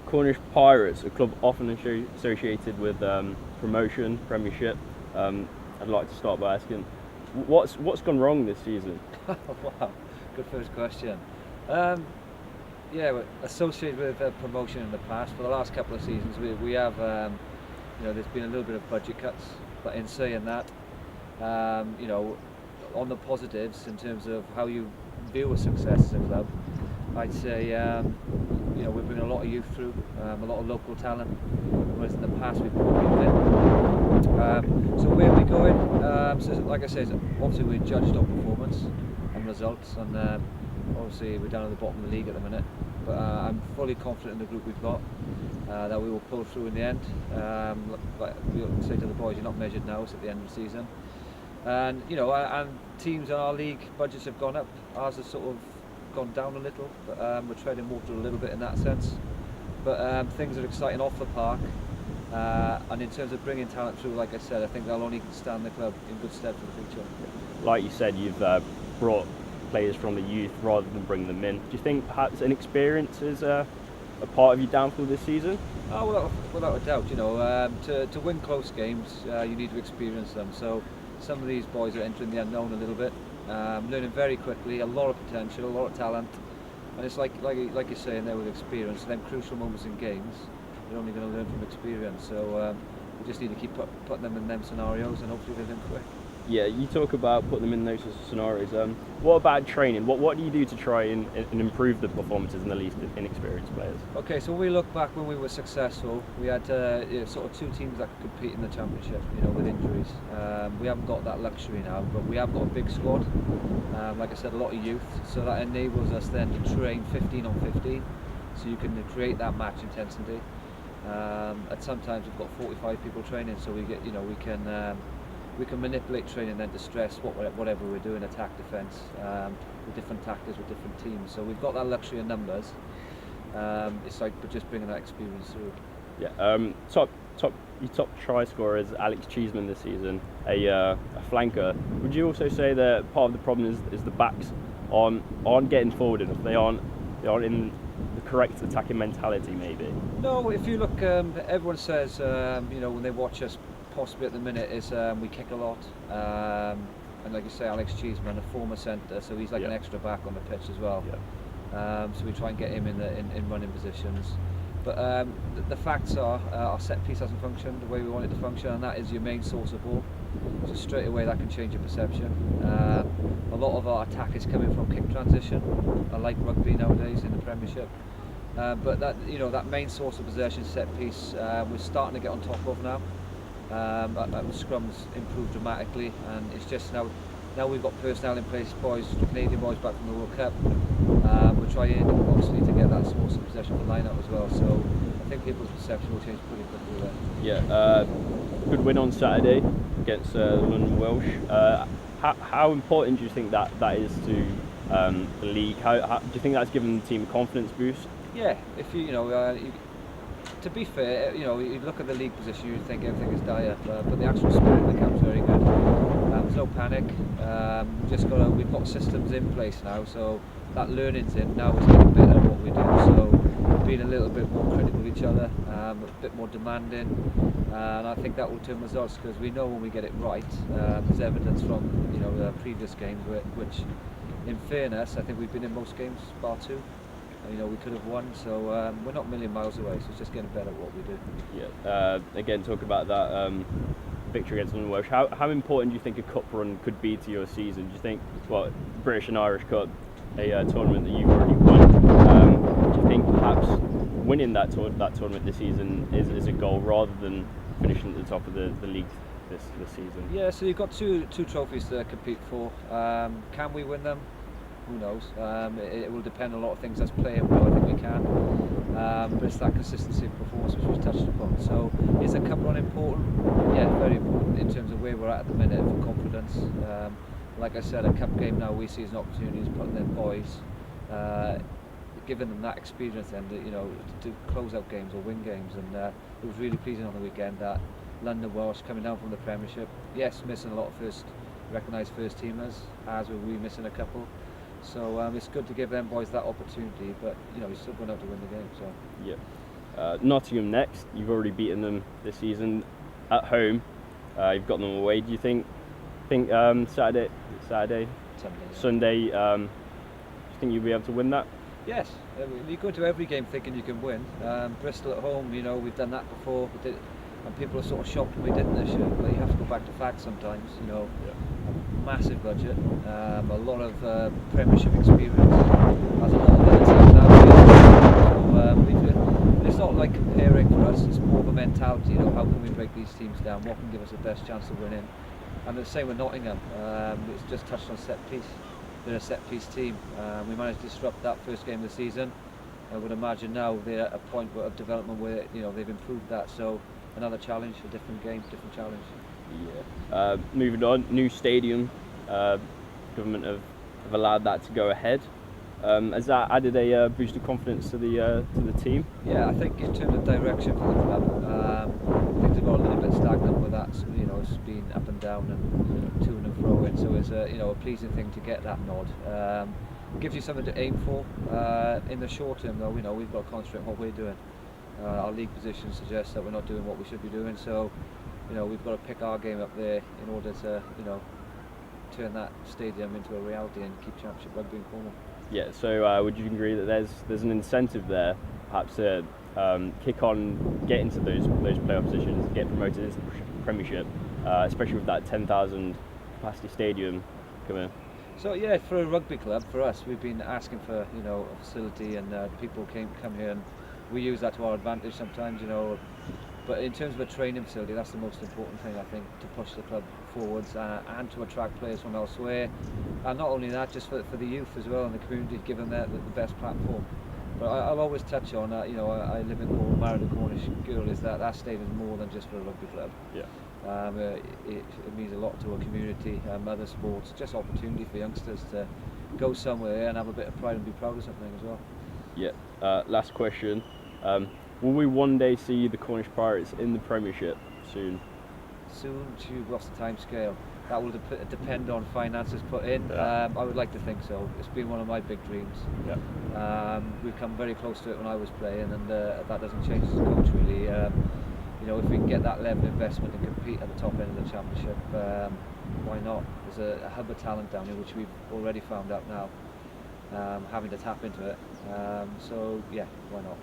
Cornish Pirates, a club often associated with promotion, Premiership. I'd like to start by asking, what's gone wrong this season? Wow, good first question. Yeah, we're associated with promotion in the past. For the last couple of seasons, we have, there's been a little bit of budget cuts. But in saying that, on the positives in terms of how you view a success as a club, I'd say, we're bringing a lot of youth through, a lot of local talent, whereas in the past we've brought people in. So where are we going? So like I said, obviously we're judged on performance and results, and obviously we're down at the bottom of the league at the minute. But I'm fully confident in the group we've got, that we will pull through in the end. Like we say to the boys, you're not measured now, it's at the end of the season. And and teams in our league budgets have gone up. Ours has sort of gone down a little, but we're treading water a little bit in that sense. But things are exciting off the park, and in terms of bringing talent through, like I said, I think they'll only stand the club in good stead for the future. Like you said, you've brought players from the youth rather than bring them in. Do you think perhaps inexperience is a part of your downfall this season? Oh, without a doubt. To win close games, you need to experience them. So some of these boys are entering the unknown a little bit, learning very quickly, a lot of potential, a lot of talent, and it's like you're saying there with experience. Them crucial moments in games, you're only going to learn from experience. So we just need to keep putting them in them scenarios, and hopefully they learn quick. Yeah, you talk about putting them in those scenarios. What about training? What do you do to try and improve the performances in the least inexperienced players? Okay, so we look back when we were successful. We had sort of two teams that could compete in the championship, with injuries. We haven't got that luxury now, but we have got a big squad. Like I said, a lot of youth, so that enables us then to train 15 on 15, so you can create that match intensity. At sometimes we've got 45 people training, so we get, we can manipulate training then to stress whatever we're doing, attack, defence, with different tactics with different teams. So we've got that luxury of numbers. It's like we're just bringing that experience through. Yeah. Your top try scorer is Alex Cheeseman this season, a flanker. Would you also say that part of the problem is the backs aren't getting forward enough? They aren't in the correct attacking mentality, maybe? No. If you look, everyone says when they watch us. Possibly at the minute is we kick a lot, and like you say, Alex Cheeseman, a former centre, so he's like an extra back on the pitch as well. So we try and get him in running positions. But the facts are our set piece hasn't functioned the way we want it to function, and that is your main source of ball. So straight away that can change your perception. A lot of our attack is coming from kick transition, like rugby nowadays in the Premiership. But that main source of possession, set piece, we're starting to get on top of now. Scrums improved dramatically, and it's just now we've got personnel in place, Canadian boys back from the World Cup. We're trying obviously to get that source of possession for line-up as well, so I think people's perception will change pretty quickly there. Yeah, good win on Saturday against London Welsh. How important do you think that is to the league? How do you think that's given the team a confidence boost? Yeah, if to be fair, you look at the league position, you think everything is dire, but the actual spirit of the camp's very good. There's no panic. We've got systems in place now, so that learning's in. Now we're getting better at what we do. So being a little bit more critical of each other, a bit more demanding, and I think that will turn results because we know when we get it right. There's evidence from the previous games which, in fairness, I think we've been in most games bar two. We could have won, so we're not a million miles away, so it's just getting better at what we do. Yeah, again, talk about that victory against London Welsh. How important do you think a cup run could be to your season? Do you think, British and Irish Cup, a tournament that you've already won, do you think perhaps winning that tournament this season is a goal rather than finishing at the top of the league this season? Yeah, so you've got two trophies to compete for. Can we win them? Who knows? It will depend on a lot of things. As playing well, I think we can. But it's that consistency of performance which we've touched upon. So is a cup run important? Yeah, very important in terms of where we're at the minute for confidence. Like I said, a cup game now we see as an opportunity to put them boys, giving them that experience then to close out games or win games. And it was really pleasing on the weekend that London Welsh coming down from the Premiership, yes, missing a lot of recognised first teamers, as were we missing a couple. So it's good to give them boys that opportunity, but you're still going out to win the game. So yeah. Nottingham next. You've already beaten them this season at home. You've got them away. Do you think Saturday, Sunday, yeah. Sunday? Do you think you'll be able to win that? Yes, you go into every game thinking you can win. Bristol at home, you know, we've done that before, and people are sort of shocked when we didn't this year. But you have to go back to facts sometimes. You know, massive budget, a lot of Premiership experience, as a lot of other teams have. So it's not like comparing for us. It's more of a mentality. You know, how can we break these teams down? What can give us the best chance of winning? And the same with Nottingham. It's just touched on set piece. They're a set piece team. We managed to disrupt that first game of the season. I would imagine now they're at a point of development where they've improved that. So another challenge, a different game, different challenge. Yeah. Moving on, new stadium. Government have allowed that to go ahead. Has that added a boost of confidence to the team? Yeah, I think in terms of direction for the club, things have got a little bit stagnant with that. So, it's been up and down and to and fro in. So it's a pleasing thing to get that nod. Gives you something to aim for. In the short term, though, we've got to concentrate on what we're doing. Our league position suggests that we're not doing what we should be doing. So, we've got to pick our game up there in order to, turn that stadium into a reality and keep Championship rugby in Cornwall. Yeah. So would you agree that there's an incentive there, perhaps to kick on, get into those playoff positions, get promoted into the Premiership, especially with that 10,000 capacity stadium coming? So yeah, for a rugby club, for us, we've been asking for a facility, and people come here, and we use that to our advantage sometimes, But in terms of a training facility, that's the most important thing, I think, to push the club forwards and to attract players from elsewhere. And not only that, just for the youth as well and the community, give them the best platform. But I'll always touch on, I live in Cornwall, married a Cornish girl, is that stadium is more than just for a rugby club. Yeah. It means a lot to a community, other sports, just opportunity for youngsters to go somewhere and have a bit of pride and be proud of something as well. Yeah. Last question. Will we one day see the Cornish Pirates in the Premiership soon? Soon, what's the time scale? That will depend on finances put in. Yeah. I would like to think so. It's been one of my big dreams. Yeah. We've come very close to it when I was playing, and that doesn't change as a coach really. If we can get that level of investment and compete at the top end of the Championship, why not? There's a hub of talent down here, which we've already found out now, having to tap into it. So yeah, why not?